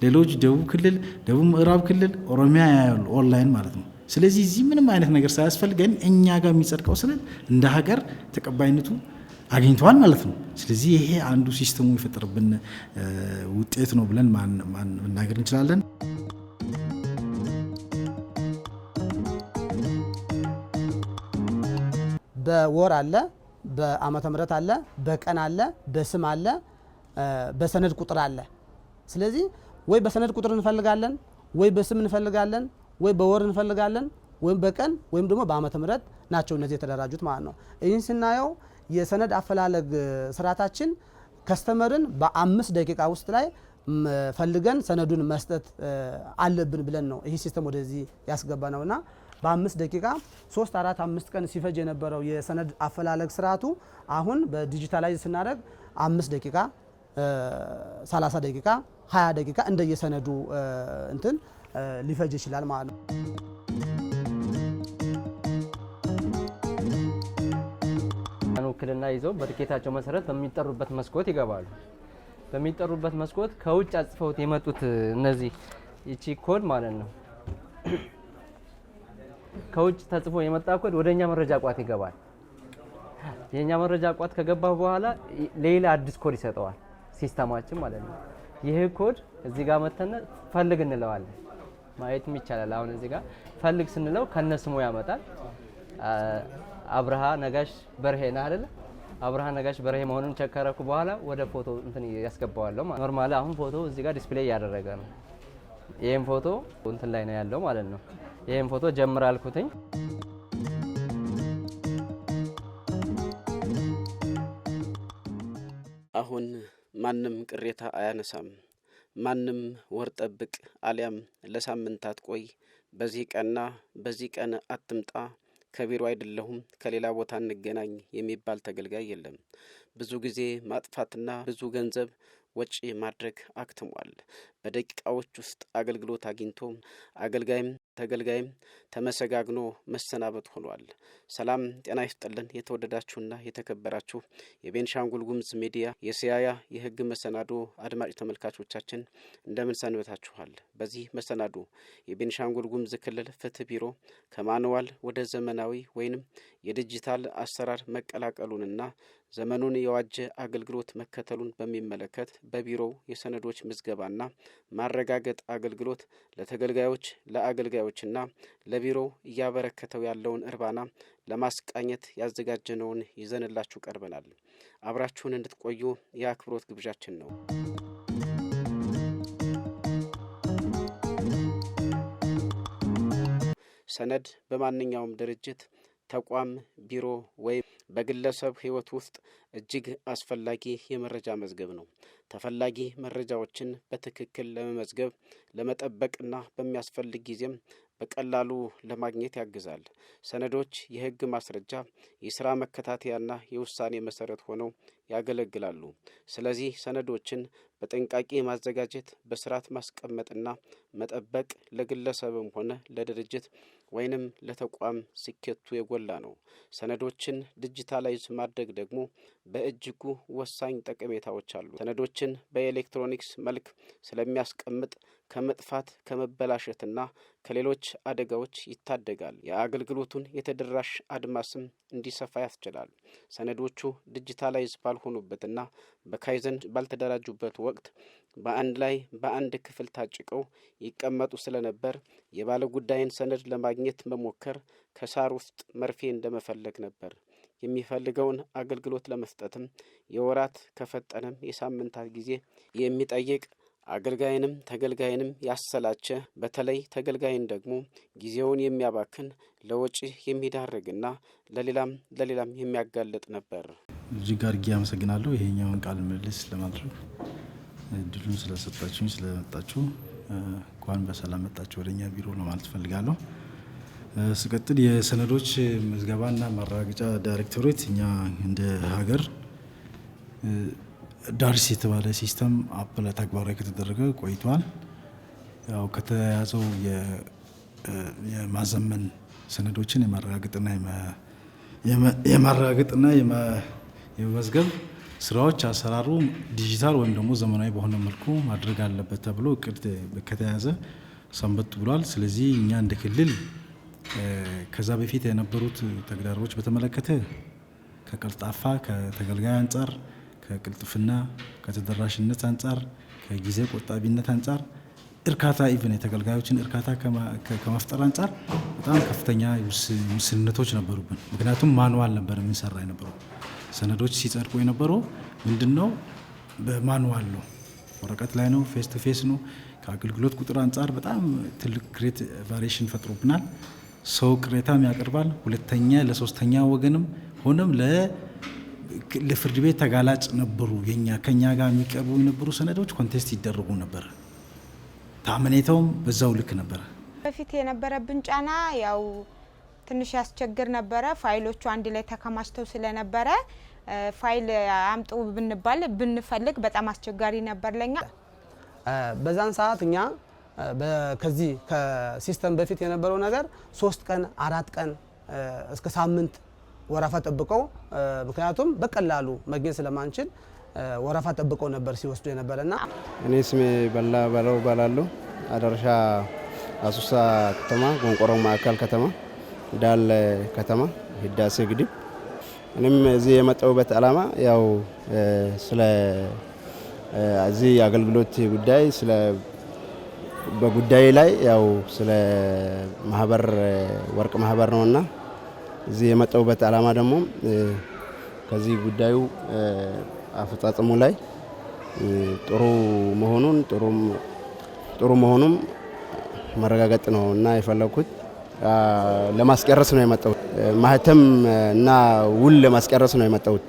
ሌሎች ደቡብ ክልል፣ ደቡብ ምዕራብ ክልል፣ ኦሮሚያ ያያሉ ኦንላይን ማለት ነው። ስለዚህ እዚህ ምንም አይነት ነገር ሳያስፈልገን እኛ ጋር የሚጸድቀው ሰነድ እንደ ሀገር ተቀባይነቱ አግኝተዋል ማለት ነው። ስለዚህ ይሄ አንዱ ሲስተሙ የፈጠረብን ውጤት ነው ብለን መናገር እንችላለን። በወር አለ፣ በዓመተ ምህረት አለ፣ በቀን አለ፣ በስም አለ፣ በሰነድ ቁጥር አለ። ስለዚህ ወይ በሰነድ ቁጥር እንፈልጋለን፣ ወይ በስም እንፈልጋለን፣ ወይ በወር እንፈልጋለን፣ ወይም በቀን ወይም ደግሞ በዓመተ ምህረት ናቸው እነዚህ የተደራጁት ማለት ነው። ይህን ስናየው የሰነድ አፈላለግ ስርዓታችን ከስተመርን በ5 ደቂቃ ውስጥ ላይ ፈልገን ሰነዱን መስጠት አለብን ብለን ነው ይህ ሲስተም ወደዚህ ያስገባ ነውና በ5 ደቂቃ 3 4 5 ቀን ሲፈጅ የነበረው የሰነድ አፈላለግ ስርዓቱ አሁን በዲጂታላይዝ ስናደርግ 5 ደቂቃ 30 ደቂቃ 20 ደቂቃ እንደየሰነዱ እንትን ሊፈጅ ይችላል ማለት ነው። ውክልና ይዘው በትኬታቸው መሰረት በሚጠሩበት መስኮት ይገባሉ። በሚጠሩበት መስኮት ከውጭ አጽፈውት የመጡት እነዚህ እቺ ኮድ ማለት ነው። ከውጭ ተጽፎ የመጣ ኮድ ወደኛ መረጃ ቋት ይገባል። የኛ መረጃ ቋት ከገባ በኋላ ሌላ አዲስ ኮድ ይሰጠዋል ሲስተማችን ማለት ነው። ይሄ ኮድ እዚህ ጋር መተነ ፈልግ እንለዋለን። ማየትም ይቻላል። አሁን እዚህ ጋር ፈልግ ስንለው ከነስሙ ያመጣል። አብርሃ ነጋሽ በርሄ ነህ አይደለ? አብርሃ ነጋሽ በርሄ መሆኑን ቼክ ካረኩ በኋላ ወደ ፎቶ እንትን ያስገባዋለሁ ማለት ኖርማሊ አሁን ፎቶ እዚህ ጋር ዲስፕሌይ ያደረገ ነው። ይሄን ፎቶ እንትን ላይ ነው ያለው ማለት ነው። ይሄን ፎቶ ጀምር አልኩትኝ። አሁን ማንም ቅሬታ አያነሳም። ማንም ወር ጠብቅ አሊያም ለሳምንታት ቆይ፣ በዚህ ቀና በዚህ ቀን አትምጣ፣ ከቢሮ አይደለሁም ከሌላ ቦታ እንገናኝ የሚባል ተገልጋይ የለም። ብዙ ጊዜ ማጥፋትና ብዙ ገንዘብ ወጪ ማድረግ አክትሟል። በደቂቃዎች ውስጥ አገልግሎት አግኝቶ አገልጋይም ተገልጋይም ተመሰጋግኖ መሰናበት ሆኗል። ሰላም ጤና ይስጥልን። የተወደዳችሁና የተከበራችሁ የቤንሻንጉል ጉሙዝ ሚዲያ የሲያያ የህግ መሰናዶ አድማጭ ተመልካቾቻችን እንደምን ሰንበታችኋል? በዚህ መሰናዶ የቤንሻንጉል ጉሙዝ ክልል ፍትህ ቢሮ ከማኑዋል ወደ ዘመናዊ ወይንም የዲጂታል አሰራር መቀላቀሉንና ዘመኑን የዋጀ አገልግሎት መከተሉን በሚመለከት በቢሮው የሰነዶች ምዝገባና ማረጋገጥ አገልግሎት ለተገልጋዮች ለአገልጋዮችና ለቢሮው እያበረከተው ያለውን እርባና ለማስቃኘት ያዘጋጀነውን ይዘንላችሁ ቀርበናል። አብራችሁን እንድትቆዩ የአክብሮት ግብዣችን ነው። ሰነድ በማንኛውም ድርጅት ተቋም ቢሮ ወይም በግለሰብ ህይወት ውስጥ እጅግ አስፈላጊ የመረጃ መዝገብ ነው። ተፈላጊ መረጃዎችን በትክክል ለመመዝገብ ለመጠበቅና በሚያስፈልግ ጊዜም በቀላሉ ለማግኘት ያግዛል። ሰነዶች የህግ ማስረጃ፣ የሥራ መከታተያና የውሳኔ መሰረት ሆነው ያገለግላሉ። ስለዚህ ሰነዶችን በጥንቃቄ ማዘጋጀት፣ በስርዓት ማስቀመጥና መጠበቅ ለግለሰብም ሆነ ለድርጅት ወይንም ለተቋም ስኬቱ የጎላ ነው። ሰነዶችን ዲጂታላይዝ ማድረግ ደግሞ በእጅጉ ወሳኝ ጠቀሜታዎች አሉ። ሰነዶችን በኤሌክትሮኒክስ መልክ ስለሚያስቀምጥ ከመጥፋት ከመበላሸትና ከሌሎች አደጋዎች ይታደጋል። የአገልግሎቱን የተደራሽ አድማስም እንዲሰፋ ያስችላል። ሰነዶቹ ዲጂታላይዝ ባልሆኑበትና በካይዘን ባልተደራጁበት ወቅት በአንድ ክፍል ታጭቀው ይቀመጡ ስለነበር የባለ ጉዳይን ሰነድ ለማግኘት መሞከር ከሳር ውስጥ መርፌ እንደመፈለግ ነበር። የሚፈልገውን አገልግሎት ለመስጠትም የወራት ከፈጠነም የሳምንታት ጊዜ የሚጠይቅ አገልጋይንም ተገልጋይንም ያሰላቸ፣ በተለይ ተገልጋይን ደግሞ ጊዜውን የሚያባክን ለወጪ የሚዳርግና ለሌላም የሚያጋልጥ ነበር። እጅግ አድርጌ አመሰግናለሁ። ይሄኛውን ቃለ ምልልስ ለማድረግ እድሉን ስለሰጣችሁኝ ስለመጣችሁ እንኳን በሰላም መጣችሁ ወደኛ ቢሮ ለማለት ፈልጋለሁ። ስቀጥል የሰነዶች ምዝገባና ማረጋገጫ ዳይሬክቶሬት እኛ እንደ ሀገር ዳርስ የተባለ ሲስተም አፕ ተግባራዊ ከተደረገ ቆይቷል። ያው ከተያዘው የማዘመን ሰነዶችን የማረጋገጥና የመዝገብ ስራዎች አሰራሩ ዲጂታል ወይም ደግሞ ዘመናዊ በሆነ መልኩ ማድረግ አለበት ተብሎ እቅድ ከተያዘ ሰንበት ብሏል። ስለዚህ እኛ እንደ ክልል ከዛ በፊት የነበሩት ተግዳሮቶች በተመለከተ ከቀልጣፋ ከተገልጋይ አንጻር፣ ከቅልጥፍና ከተደራሽነት አንጻር፣ ከጊዜ ቆጣቢነት አንጻር እርካታ ኢቭን የተገልጋዮችን እርካታ ከመፍጠር አንጻር በጣም ከፍተኛ ውስንነቶች ነበሩብን። ምክንያቱም ማኑዋል ነበር የምንሰራ የነበረው። ሰነዶች ሲጸድቁ የነበረው ምንድነው በማኑዋል ነው፣ ወረቀት ላይ ነው፣ ፌስ ቱ ፌስ ነው። ከአገልግሎት ቁጥር አንጻር በጣም ትልቅ ግሬት ቫሪዬሽን ፈጥሮብናል። ሰው ቅሬታም ያቀርባል። ሁለተኛ ለሶስተኛ ወገንም ሆነም ለፍርድ ቤት ተጋላጭ ነበሩ። ከኛ ጋር የሚቀርቡ የነበሩ ሰነዶች ኮንቴስት ይደረጉ ነበር። ታመኔታውም በዛው ልክ ነበር። በፊት የነበረብን ጫና ያው ትንሽ ያስቸግር ነበረ። ፋይሎቹ አንድ ላይ ተከማችተው ስለነበረ ፋይል አምጡ ብንባል ብንፈልግ በጣም አስቸጋሪ ነበር ለኛ። በዛን ሰዓት እኛ ከዚህ ከሲስተም በፊት የነበረው ነገር 3 ቀን 4 ቀን እስከ ሳምንት ወረፋ ጠብቀው፣ ምክንያቱም በቀላሉ መገኘት ስለማንችል ወረፋ ጠብቀው ነበር ሲወስዱ የነበረና። እኔ ስሜ በላ ባለው ባላለሁ አዳራሻ አሱሳ ከተማ ጎንቆሮ ማዕከል ከተማ ዳል ከተማ ህዳሴ ግድብ። እኔም እዚህ የመጣሁበት ዓላማ ያው ስለ እዚህ አገልግሎት ጉዳይ ስለ በጉዳይ ላይ ያው ስለ ማህበር ወርቅ ማህበር ነውና እዚህ የመጣሁበት ዓላማ ደግሞ ከዚህ ጉዳዩ አፈጻጸሙ ላይ ጥሩ መሆኑን መረጋገጥ ነው እና የፈለኩት ለማስጨረስ ነው የመጣሁት። ማህተም እና ውል ለማስጨረስ ነው የመጣሁት።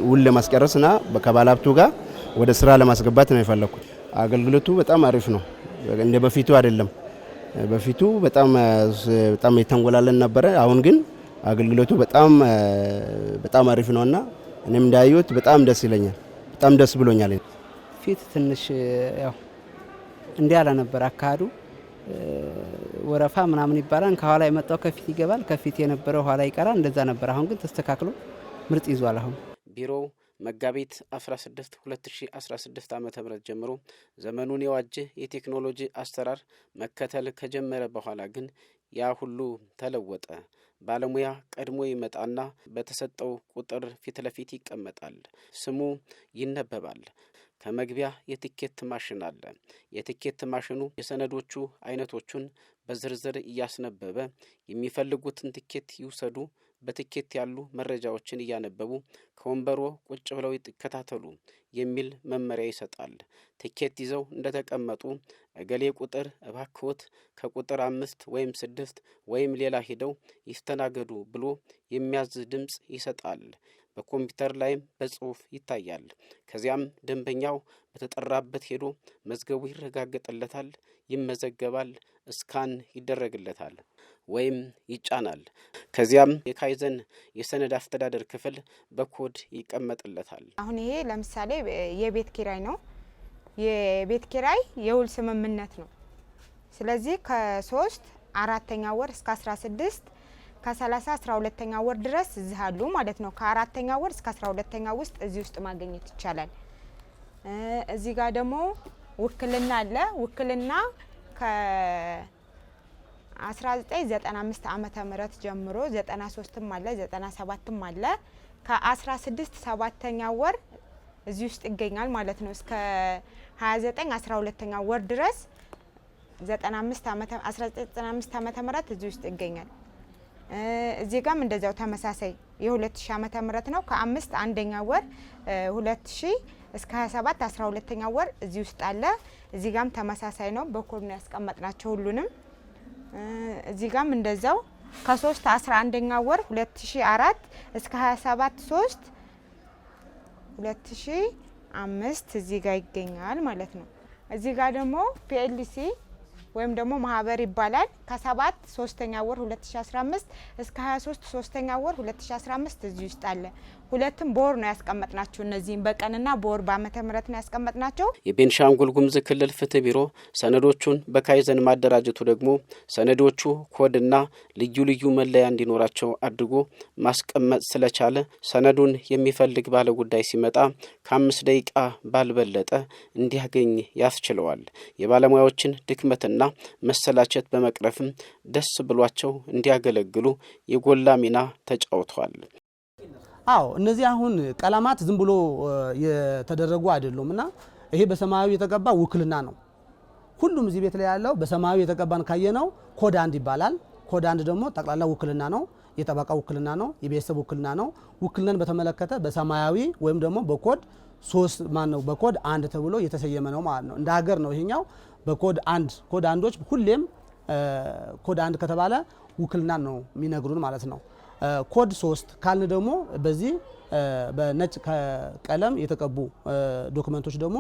ውል ለማስጨረስና ከባለሀብቱ ጋር ወደ ስራ ለማስገባት ነው የፈለኩት። አገልግሎቱ በጣም አሪፍ ነው፣ እንደ በፊቱ አይደለም። በፊቱ በጣም የተንጎላለን ነበረ። አሁን ግን አገልግሎቱ በጣም አሪፍ ነውና እኔም እንዳየሁት በጣም ደስ ይለኛል። በጣም ደስ ብሎኛል። ፊት ትንሽ ያው እንዲያለ ነበር አካዱ ወረፋ ምናምን ይባላል። ከኋላ የመጣው ከፊት ይገባል፣ ከፊት የነበረው ኋላ ይቀራል። እንደዛ ነበር። አሁን ግን ተስተካክሎ ምርጥ ይዟል። አሁን ቢሮው መጋቢት 16 2016 ዓ.ም ጀምሮ ዘመኑን የዋጀ የቴክኖሎጂ አሰራር መከተል ከጀመረ በኋላ ግን ያ ሁሉ ተለወጠ። ባለሙያ ቀድሞ ይመጣና በተሰጠው ቁጥር ፊት ለፊት ይቀመጣል። ስሙ ይነበባል። ከመግቢያ የቲኬት ማሽን አለ። የቲኬት ማሽኑ የሰነዶቹ አይነቶቹን በዝርዝር እያስነበበ የሚፈልጉትን ቲኬት ይውሰዱ፣ በቲኬት ያሉ መረጃዎችን እያነበቡ ከወንበሮ ቁጭ ብለው ይከታተሉ የሚል መመሪያ ይሰጣል። ቲኬት ይዘው እንደተቀመጡ እገሌ ቁጥር እባክዎት ከቁጥር 5 ወይም 6 ወይም ሌላ ሄደው ይስተናገዱ ብሎ የሚያዝ ድምጽ ይሰጣል። በኮምፒውተር ላይም በጽሁፍ ይታያል። ከዚያም ደንበኛው በተጠራበት ሄዶ መዝገቡ ይረጋገጥለታል፣ ይመዘገባል፣ ስካን ይደረግለታል ወይም ይጫናል። ከዚያም የካይዘን የሰነድ አስተዳደር ክፍል በኮድ ይቀመጥለታል። አሁን ይሄ ለምሳሌ የቤት ኪራይ ነው። የቤት ኪራይ የውል ስምምነት ነው። ስለዚህ ከ3 4ኛ ወር እስከ 16 ከ30 12ኛ ወር ድረስ እዚህ አሉ ማለት ነው። ከ4ኛ ወር እስከ 12ኛ ውስጥ እዚህ ውስጥ ማግኘት ይቻላል። እዚህ ጋር ደግሞ ውክልና አለ። ውክልና ከ1995 ዓመተ ምህረት ጀምሮ 93ም አለ 97ም አለ። ከ16 7ኛ ወር እዚህ ውስጥ ይገኛል ማለት ነው። እስከ 29 12ኛ ወር ድረስ 1995 ዓመተ ምህረት እዚህ ውስጥ ይገኛል። እዚህ ጋርም እንደዛው ተመሳሳይ የ2000 ዓመተ ምህረት ነው። ከ5 1ኛ ወር 2000 እስከ 27 12ኛ ወር እዚህ ውስጥ አለ። እዚህ ጋርም ተመሳሳይ ነው። በኮድ ነው ያስቀመጥናቸው ሁሉንም። እዚህ ጋርም እንደዛው ከ3 11ኛ ወር 2004 እስከ 27 3 2005 እዚህ ጋር ይገኛል ማለት ነው። እዚህ ጋር ደግሞ ፒኤልሲ ወይም ደግሞ ማህበር ይባላል። ከ7 3ኛ ወር 2015 እስከ 23 3ኛ ወር 2015 እዚህ ውስጥ አለ። ሁለቱም በወር ነው ያስቀመጥናቸው። እነዚህም በቀንና በወር በዓመተ ምህረት ነው ያስቀመጥናቸው። የቤንሻንጉል ጉሙዝ ክልል ፍትህ ቢሮ ሰነዶቹን በካይዘን ማደራጀቱ ደግሞ ሰነዶቹ ኮድና ልዩ ልዩ መለያ እንዲኖራቸው አድርጎ ማስቀመጥ ስለቻለ ሰነዱን የሚፈልግ ባለ ጉዳይ ሲመጣ ከ5 ደቂቃ ባልበለጠ እንዲያገኝ ያስችለዋል። የባለሙያዎችን ድክመትና መሰላቸት በመቅረፍም ደስ ብሏቸው እንዲያገለግሉ የጎላ ሚና ተጫውተዋል። አዎ እነዚህ አሁን ቀለማት ዝም ብሎ የተደረጉ አይደሉምና ይሄ በሰማያዊ የተቀባ ውክልና ነው። ሁሉም እዚህ ቤት ላይ ያለው በሰማያዊ የተቀባን ካየነው ኮድ 1 ይባላል። ኮድ 1 ደግሞ ጠቅላላ ውክልና ነው፣ የጠበቃ ውክልና ነው፣ የቤተሰብ ውክልና ነው። ውክልናን በተመለከተ በሰማያዊ ወይም ደግሞ በኮድ 3 ማን ነው በኮድ 1 ተብሎ የተሰየመ ነው ማለት ነው። እንደ ሀገር ነው ይሄኛው በኮድ 1 ኮድ 1ዶች ሁሌም ኮድ 1 ከተባለ ውክልና ነው የሚነግሩን ማለት ነው። ኮድ 3 ካልን ደግሞ በዚህ በነጭ ቀለም የተቀቡ ዶክመንቶች ደግሞ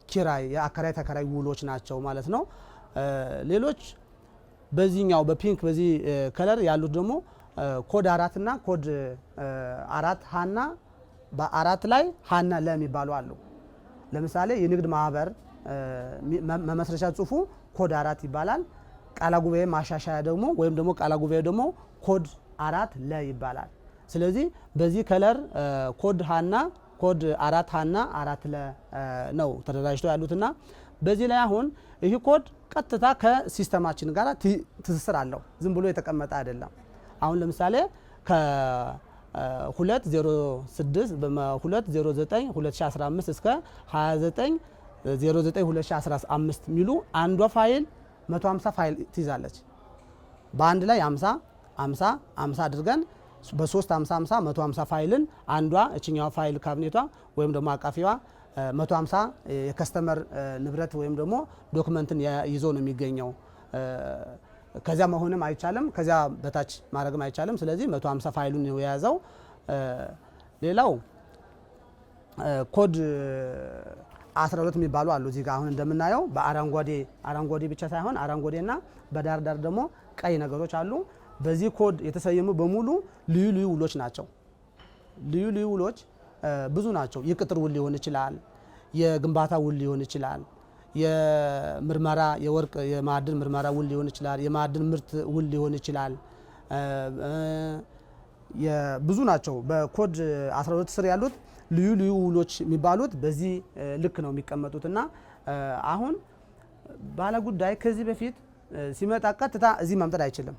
ኪራይ የአከራይ ተከራይ ውሎች ናቸው ማለት ነው። ሌሎች በዚህኛው በፒንክ በዚህ ከለር ያሉት ደግሞ ኮድ 4 እና ኮድ 4 ሀና በ4 ላይ ሀና ለሚባሉ አሉ። ለምሳሌ የንግድ ማህበር መመስረቻ ጽሁፉ ኮድ 4 ይባላል። ቃላ ጉባኤ ማሻሻያ ደግሞ ወይም ደግሞ ቃላ ጉባኤ ደግሞ ኮድ 4 ለ ይባላል። ስለዚህ በዚህ ከለር ኮድ ሀና ኮድ 4 ሀና 4 ለ ነው ተደራጅተው ያሉትና በዚህ ላይ አሁን ይህ ኮድ ቀጥታ ከሲስተማችን ጋር ትስስር አለው። ዝም ብሎ የተቀመጠ አይደለም። አሁን ለምሳሌ ከ206 209 2015 እስከ 29 09 2015 ሚሉ አንዷ ፋይል 150 ፋይል ትይዛለች። በአንድ ላይ 50 50 50 አድርገን በ3 50 50 150 ፋይልን አንዷ እችኛዋ ፋይል ካቢኔቷ ወይም ደግሞ አቃፊዋ 150 የከስተመር ንብረት ወይም ደግሞ ዶክመንትን ይዞ ነው የሚገኘው። ከዚያ መሆንም አይቻልም፣ ከዚያ በታች ማድረግም አይቻልም። ስለዚህ 150 ፋይሉን ነው የያዘው። ሌላው ኮድ 12 የሚባሉ አሉ። እዚህ ጋር አሁን እንደምናየው በአረንጓዴ ብቻ ሳይሆን አረንጓዴና በዳር ዳር ደግሞ ቀይ ነገሮች አሉ። በዚህ ኮድ የተሰየሙ በሙሉ ልዩ ልዩ ውሎች ናቸው። ልዩ ልዩ ውሎች ብዙ ናቸው። የቅጥር ውል ሊሆን ይችላል፣ የግንባታ ውል ሊሆን ይችላል፣ የምርመራ የወርቅ የማዕድን ምርመራ ውል ሊሆን ይችላል፣ የማዕድን ምርት ውል ሊሆን ይችላል። ብዙ ናቸው። በኮድ 12 ስር ያሉት ልዩ ልዩ ውሎች የሚባሉት በዚህ ልክ ነው የሚቀመጡትና አሁን ባለጉዳይ ከዚህ በፊት ሲመጣ ቀጥታ እዚህ መምጣት አይችልም።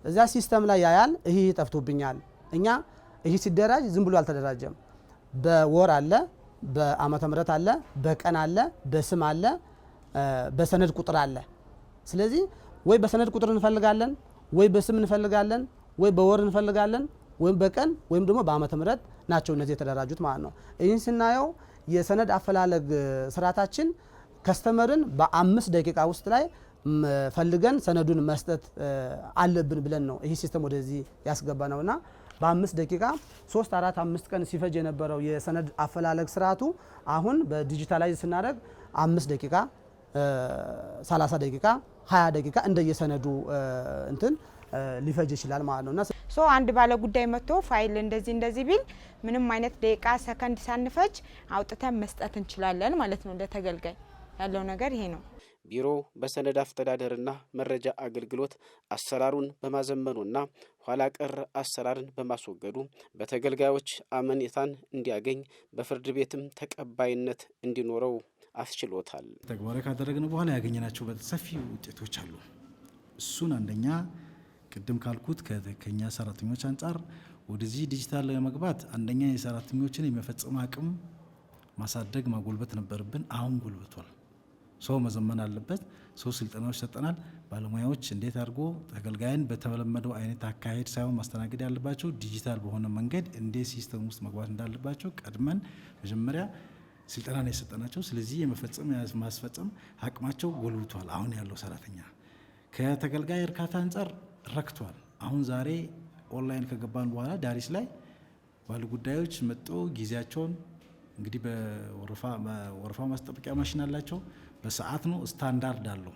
እዚያ ሲስተም ላይ ያያል። ይሄ ጠፍቶብኛል። እኛ ይሄ ሲደራጅ ዝም ብሎ አልተደራጀም። በወር አለ፣ በዓመተ ምህረት አለ፣ በቀን አለ፣ በስም አለ፣ በሰነድ ቁጥር አለ። ስለዚህ ወይ በሰነድ ቁጥር እንፈልጋለን፣ ወይ በስም እንፈልጋለን፣ ወይ በወር እንፈልጋለን፣ ወይም በቀን ወይም ደግሞ በዓመተ ምህረት ናቸው እነዚህ የተደራጁት ማለት ነው። ይህን ስናየው የሰነድ አፈላለግ ስርዓታችን ከስተመርን በ5 ደቂቃ ውስጥ ላይ ፈልገን ሰነዱን መስጠት አለብን ብለን ነው ይህ ሲስተም ወደዚህ ያስገባ ነውና በ5 ደቂቃ 3 4 5 ቀን ሲፈጅ የነበረው የሰነድ አፈላለግ ስርዓቱ አሁን በዲጂታላይዝ ስናደርግ 5 ደቂቃ 30 ደቂቃ 20 ደቂቃ እንደየሰነዱ እንትን ሊፈጅ ይችላል ማለት ነውና አንድ ባለ ጉዳይ መጥቶ ፋይል እንደዚህ ቢል ምንም አይነት ደቂቃ ሰከንድ ሳንፈጅ አውጥተን መስጠት እንችላለን ማለት ነው። ለተገልጋይ ያለው ነገር ይሄ ነው። ቢሮው በሰነድ አስተዳደርና መረጃ አገልግሎት አሰራሩን በማዘመኑና ኋላ ቀር አሰራርን በማስወገዱ በተገልጋዮች አመኔታን እንዲያገኝ በፍርድ ቤትም ተቀባይነት እንዲኖረው አስችሎታል። ተግባራዊ ካደረግን በኋላ ያገኘናቸው ሰፊ ውጤቶች አሉ። እሱን አንደኛ ቅድም ካልኩት ከኛ ሰራተኞች አንጻር ወደዚህ ዲጂታል ለመግባት አንደኛ የሰራተኞችን የመፈጸም አቅም ማሳደግ ማጎልበት ነበርብን። አሁን ጎልበቷል። ሰው መዘመን አለበት። ሰው ስልጠናዎች ሰጠናል። ባለሙያዎች እንዴት አድርጎ ተገልጋይን በተለመደው አይነት አካሄድ ሳይሆን ማስተናገድ ያለባቸው ዲጂታል በሆነ መንገድ እንዴት ሲስተም ውስጥ መግባት እንዳለባቸው ቀድመን መጀመሪያ ስልጠና ነው የሰጠናቸው። ስለዚህ የመፈጸም ማስፈጸም አቅማቸው ጎልብቷል። አሁን ያለው ሰራተኛ ከተገልጋይ እርካታ አንጻር ረክቷል። አሁን ዛሬ ኦንላይን ከገባን በኋላ ዳሪስ ላይ ባለ ጉዳዮች መጥቶ ጊዜያቸውን እንግዲህ በወረፋ ማስጠበቂያ ማሽን አላቸው። በሰዓት ነው፣ ስታንዳርድ አለው።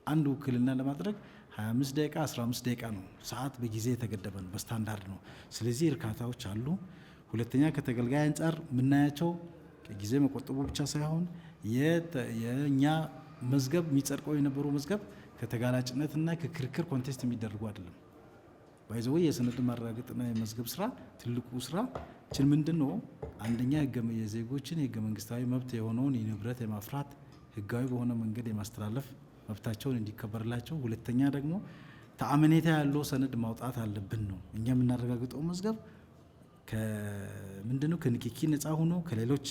አንድ ውክልና ለማድረግ 25 ደቂቃ 15 ደቂቃ ነው። ሰዓት በጊዜ የተገደበ ነው፣ በስታንዳርድ ነው። ስለዚህ እርካታዎች አሉ። ሁለተኛ ከተገልጋይ አንጻር የምናያቸው ጊዜ መቆጠቡ ብቻ ሳይሆን የእኛ መዝገብ የሚጸድቀው የነበረው መዝገብ ከተጋላጭነትና ከክርክር ኮንቴስት የሚደረጉ አይደለም። ባይዘው የሰነድ ማረጋገጥና የመዝገብ ስራ ትልቁ ስራ ችን ምንድነው? አንደኛ የዜጎችን የህገ መንግስታዊ መብት የሆነውን የንብረት የማፍራት ህጋዊ በሆነ መንገድ የማስተላለፍ መብታቸውን እንዲከበርላቸው፣ ሁለተኛ ደግሞ ተአማኒታ ያለው ሰነድ ማውጣት አለብን ነው። እኛ የምናረጋግጠው መዝገብ ከምንድነው ከንክኪ ነፃ ሆኖ ከሌሎች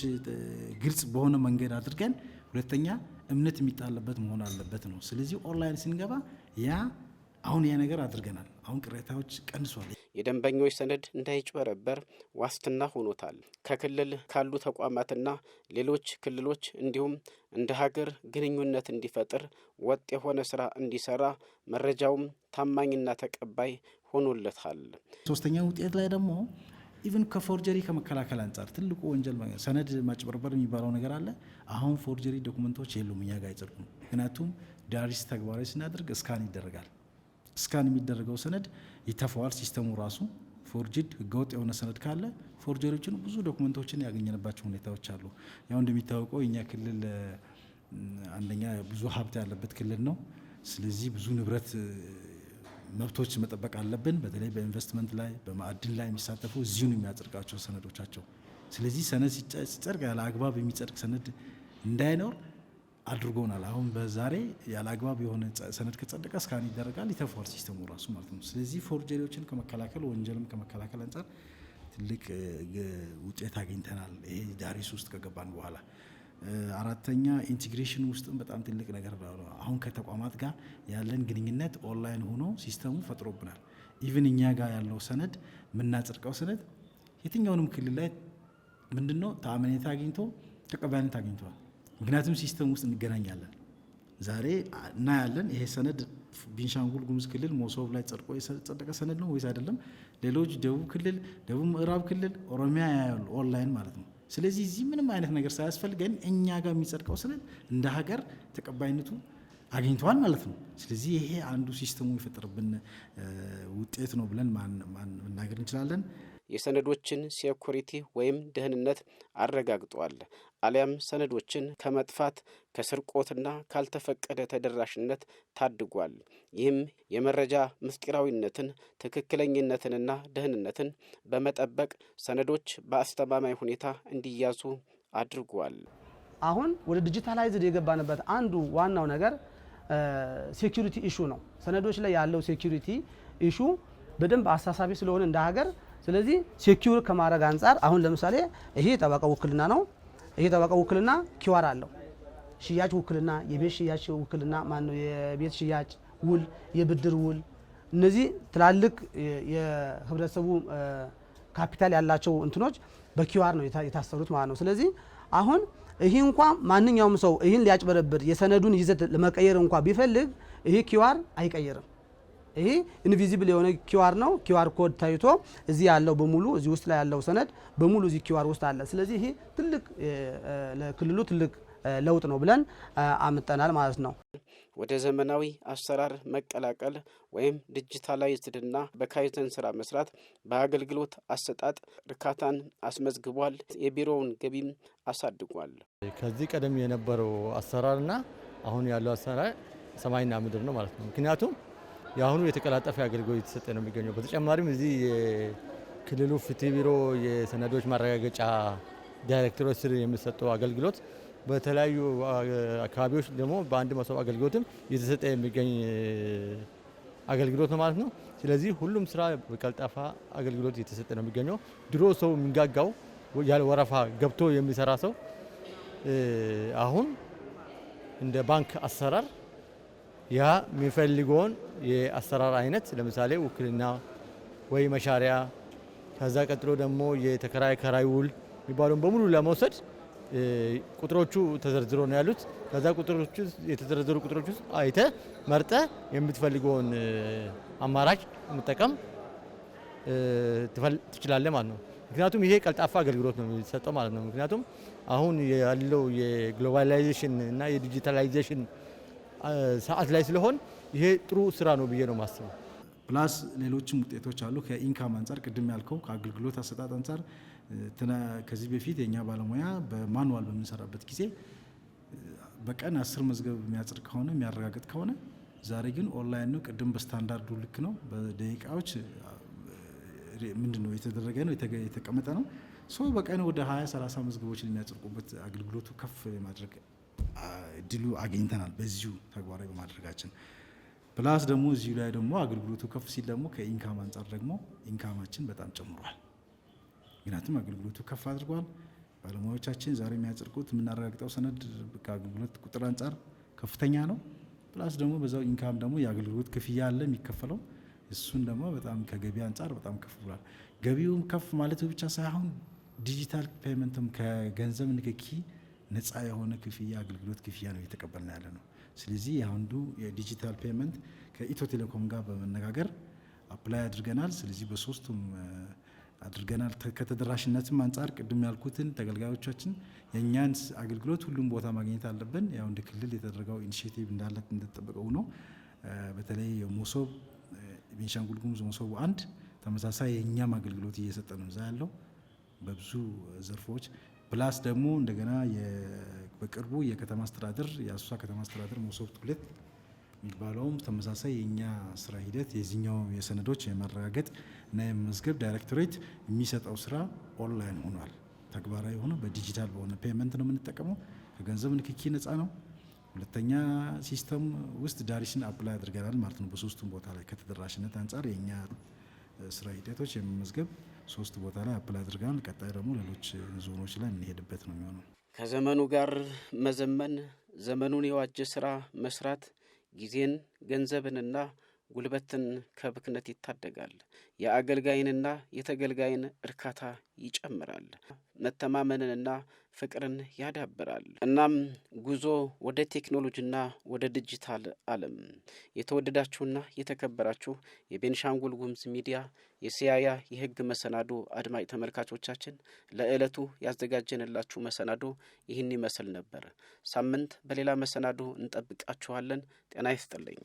ግልጽ በሆነ መንገድ አድርገን፣ ሁለተኛ እምነት የሚጣልበት መሆን አለበት ነው። ስለዚህ ኦንላይን ስንገባ አሁን ያ ነገር አድርገናል። አሁን ቅሬታዎች ቀንሷል። የደንበኞች ሰነድ እንዳይጭበረበር ዋስትና ሆኖታል። ከክልል ካሉ ተቋማትና ሌሎች ክልሎች እንዲሁም እንደ ሀገር ግንኙነት እንዲፈጥር ወጥ የሆነ ስራ እንዲሰራ መረጃውም ታማኝና ተቀባይ ሆኖለታል። ሶስተኛ ውጤት ላይ ደግሞ ኢቭን ከፎርጀሪ ከመከላከል አንጻር ትልቁ ወንጀል ሰነድ ማጭበርበር የሚባለው ነገር አለ። አሁን ፎርጀሪ ዶክመንቶች የሉም፣ እኛ ጋር አይጸድቁም። ምክንያቱም ዳሪስ ተግባራዊ ስናደርግ እስካን ይደረጋል። እስካን የሚደረገው ሰነድ ይተፋዋል ሲስተሙ ራሱ። ፎርጅድ ህገወጥ የሆነ ሰነድ ካለ ፎርጀሪዎችን ብዙ ዶክመንቶችን ያገኘንባቸው ሁኔታዎች አሉ። ያው እንደሚታወቀው የኛ ክልል አንደኛ ብዙ ሀብት ያለበት ክልል ነው። ስለዚህ ብዙ ንብረት መብቶች መጠበቅ አለብን። በተለይ በኢንቨስትመንት ላይ በማዕድን ላይ የሚሳተፉ እዚሁ ነው የሚያጸድቃቸው ሰነዶቻቸው። ስለዚህ ሰነድ ሲጸድቅ ያለ አግባብ የሚጸድቅ ሰነድ እንዳይኖር አድርጎናል። አሁን በዛሬ ያለ አግባብ የሆነ ሰነድ ከጸደቀ እስካን ይደረጋል፣ ይተፋዋል ሲስተሙ ራሱ ማለት ነው። ስለዚህ ፎርጀሪዎችን ከመከላከል ወንጀልም ከመከላከል አንጻር ትልቅ ውጤት አግኝተናል። ይሄ ዳሪስ ውስጥ ከገባን በኋላ አራተኛ ኢንቴግሬሽን ውስጥም በጣም ትልቅ ነገር ነው። አሁን ከተቋማት ጋር ያለን ግንኙነት ኦንላይን ሆኖ ሲስተሙ ፈጥሮብናል። ኢቭን እኛ ጋር ያለው ሰነድ የምናጸድቀው ሰነድ የትኛውንም ክልል ላይ ምንድነው ተአማኒታ አግኝቶ ተቀባይነት አግኝቷል። ምክንያቱም ሲስተም ውስጥ እንገናኛለን። ዛሬ እናያለን ይሄ ሰነድ ቤንሻንጉል ጉሙዝ ክልል ሞሶብ ላይ ጸድቆ የጸደቀ ሰነድ ነው ወይስ አይደለም። ሌሎች ደቡብ ክልል፣ ደቡብ ምዕራብ ክልል፣ ኦሮሚያ ያያሉ ኦንላይን ማለት ነው። ስለዚህ እዚህ ምንም አይነት ነገር ሳያስፈልገን እኛ ጋር የሚጸድቀው ሰነድ እንደ ሀገር ተቀባይነቱ አግኝተዋል ማለት ነው። ስለዚህ ይሄ አንዱ ሲስተሙ የፈጠረብን ውጤት ነው ብለን መናገር እንችላለን። የሰነዶችን ሴኩሪቲ ወይም ደህንነት አረጋግጧል። አሊያም ሰነዶችን ከመጥፋት ከስርቆትና ካልተፈቀደ ተደራሽነት ታድጓል። ይህም የመረጃ ምስጢራዊነትን ትክክለኝነትንና ደህንነትን በመጠበቅ ሰነዶች በአስተማማኝ ሁኔታ እንዲያዙ አድርጓል። አሁን ወደ ዲጂታላይዝድ የገባንበት አንዱ ዋናው ነገር ሴኩሪቲ ኢሹ ነው። ሰነዶች ላይ ያለው ሴኩሪቲ ኢሹ በደንብ አሳሳቢ ስለሆነ እንደ ሀገር፣ ስለዚህ ሴኩር ከማድረግ አንጻር አሁን ለምሳሌ ይሄ ጠበቃ ውክልና ነው። ይሄ ጠበቃ ውክልና ኪዋር አለው። ሽያጭ ውክልና፣ የቤት ሽያጭ ውክልና ማነው፣ የቤት ሽያጭ ውል፣ የብድር ውል፣ እነዚህ ትላልቅ የህብረተሰቡ ካፒታል ያላቸው እንትኖች በኪዋር ነው የታሰሩት ማለት ነው። ስለዚህ አሁን ይሄ እንኳን ማንኛውም ሰው ይህን ሊያጭበረብር የሰነዱን ይዘት ለመቀየር እንኳን ቢፈልግ ይሄ ኪዋር አይቀየርም። ይሄ ኢንቪዚብል የሆነ ኪዋር ነው። ኪዋር ኮድ ታይቶ እዚህ ያለው በሙሉ እዚህ ውስጥ ላይ ያለው ሰነድ በሙሉ እዚህ ኪዋር ውስጥ አለ። ስለዚህ ይሄ ትልቅ ለክልሉ ትልቅ ለውጥ ነው ብለን አምጠናል ማለት ነው። ወደ ዘመናዊ አሰራር መቀላቀል ወይም ዲጂታላይዝድና በካይዘን ስራ መስራት በአገልግሎት አሰጣጥ እርካታን አስመዝግቧል። የቢሮውን ገቢም አሳድጓል። ከዚህ ቀደም የነበረው አሰራርና አሁን ያለው አሰራር ሰማይና ምድር ነው ማለት ነው። ምክንያቱም የአሁኑ የተቀላጠፈ አገልግሎት የተሰጠ ነው የሚገኘው። በተጨማሪም እዚህ የክልሉ ፍትህ ቢሮ የሰነዶች ማረጋገጫ ዳይሬክተሮች ስር የሚሰጠው አገልግሎት በተለያዩ አካባቢዎች ደግሞ በአንድ መሶብ አገልግሎትም እየተሰጠ የሚገኝ አገልግሎት ነው ማለት ነው። ስለዚህ ሁሉም ስራ በቀልጣፋ አገልግሎት እየተሰጠ ነው የሚገኘው። ድሮ ሰው የሚንጋጋው ያለ ወረፋ ገብቶ የሚሰራ ሰው አሁን እንደ ባንክ አሰራር ያ የሚፈልገውን የአሰራር አይነት ለምሳሌ ውክልና ወይ መሻሪያ፣ ከዛ ቀጥሎ ደግሞ የተከራይ ከራይ ውል የሚባለውን በሙሉ ለመውሰድ ቁጥሮቹ ተዘርዝሮ ነው ያሉት። ከዛ ቁጥሮቹ የተዘረዘሩ ቁጥሮች ውስጥ አይተ መርጠ የምትፈልገውን አማራጭ መጠቀም ትችላለህ ማለት ነው። ምክንያቱም ይሄ ቀልጣፋ አገልግሎት ነው የሚሰጠው ማለት ነው። ምክንያቱም አሁን ያለው የግሎባላይዜሽን እና የዲጂታላይዜሽን ሰዓት ላይ ስለሆን ይሄ ጥሩ ስራ ነው ብዬ ነው ማስበው። ፕላስ ሌሎችም ውጤቶች አሉ። ከኢንካም አንጻር ቅድም ያልከው ከአገልግሎት አሰጣጥ አንጻር ከዚህ በፊት የኛ ባለሙያ በማኑዋል በምንሰራበት ጊዜ በቀን 10 መዝገብ የሚያጽድ ከሆነ የሚያረጋግጥ ከሆነ ዛሬ ግን ኦንላይን ነው። ቅድም በስታንዳርዱ ልክ ነው። በደቂቃዎች ምንድነው የተደረገ ነው የተቀመጠ ነው። በቀን ወደ 20-30 መዝገቦችን የሚያጸድቁበት አገልግሎቱ ከፍ ማድረግ እድሉ አግኝተናል በዚሁ ተግባራዊ በማድረጋችን። ፕላስ ደግሞ እዚሁ ላይ ደግሞ አገልግሎቱ ከፍ ሲል ደግሞ ከኢንካም አንጻር ደግሞ ኢንካማችን በጣም ጨምሯል። ምክንያቱም አገልግሎቱ ከፍ አድርጓል። ባለሙያዎቻችን ዛሬ የሚያጸድቁት የምናረጋግጠው ሰነድ ከአገልግሎት ቁጥር አንጻር ከፍተኛ ነው። ፕላስ ደግሞ በዛው ኢንካም ደግሞ የአገልግሎት ክፍያ አለ የሚከፈለው፣ እሱን ደግሞ በጣም ከገቢ አንጻር በጣም ከፍ ብሏል። ገቢውም ከፍ ማለት ብቻ ሳይሆን ዲጂታል ፔመንትም ከገንዘብ ንክኪ ነፃ የሆነ ክፍያ አገልግሎት ክፍያ ነው እየተቀበልን ያለ ነው። ስለዚህ አንዱ የዲጂታል ፔመንት ከኢትዮ ቴሌኮም ጋር በመነጋገር አፕላይ አድርገናል። ስለዚህ በሶስቱም አድርገናል። ከተደራሽነትም አንጻር ቅድም ያልኩትን ተገልጋዮቻችን የእኛን አገልግሎት ሁሉም ቦታ ማግኘት አለብን። ያው እንደ ክልል የተደረገው ኢኒሼቲቭ እንዳለ እንደተጠበቀው ነው። በተለይ የመሶብ ቤንሻንጉል ጉሙዝ መሶብ 1 ተመሳሳይ የእኛም አገልግሎት እየሰጠ ነው እዛ ያለው በብዙ ዘርፎች። ፕላስ ደግሞ እንደገና በቅርቡ የከተማ አስተዳደር የአሶሳ ከተማ አስተዳደር መሶብ 2 የሚባለውም ተመሳሳይ የኛ ስራ ሂደት የዚህኛው የሰነዶች የማረጋገጥ እና የመዝገብ ዳይሬክቶሬት የሚሰጠው ስራ ኦንላይን ሆኗል። ተግባራዊ ሆኖ በዲጂታል በሆነ ፔመንት ነው የምንጠቀመው። ከገንዘብ ንክኪ ነፃ ነው። ሁለተኛ ሲስተም ውስጥ ዳሪሽን አፕላይ አድርገናል ማለት ነው። በሶስቱም ቦታ ላይ ከተደራሽነት አንጻር የኛ ስራ ሂደቶች የመመዝገብ 3 ቦታ ላይ አፕላይ አድርገናል። ቀጣይ ደግሞ ሌሎች ዞኖች ላይ እንሄድበት ነው የሚሆነው። ከዘመኑ ጋር መዘመን፣ ዘመኑን የዋጀ ስራ መስራት ጊዜን ገንዘብንና ጉልበትን ከብክነት ይታደጋል። የአገልጋይንና የተገልጋይን እርካታ ይጨምራል። መተማመንንና ፍቅርን ያዳብራል። እናም ጉዞ ወደ ቴክኖሎጂና ወደ ዲጂታል ዓለም። የተወደዳችሁና የተከበራችሁ የቤንሻንጉል ጉሙዝ ሚዲያ የሲያያ የህግ መሰናዶ አድማጭ ተመልካቾቻችን ለዕለቱ ያዘጋጀንላችሁ መሰናዶ ይህን ይመስል ነበር። ሳምንት በሌላ መሰናዶ እንጠብቃችኋለን። ጤና ይስጥልኝ።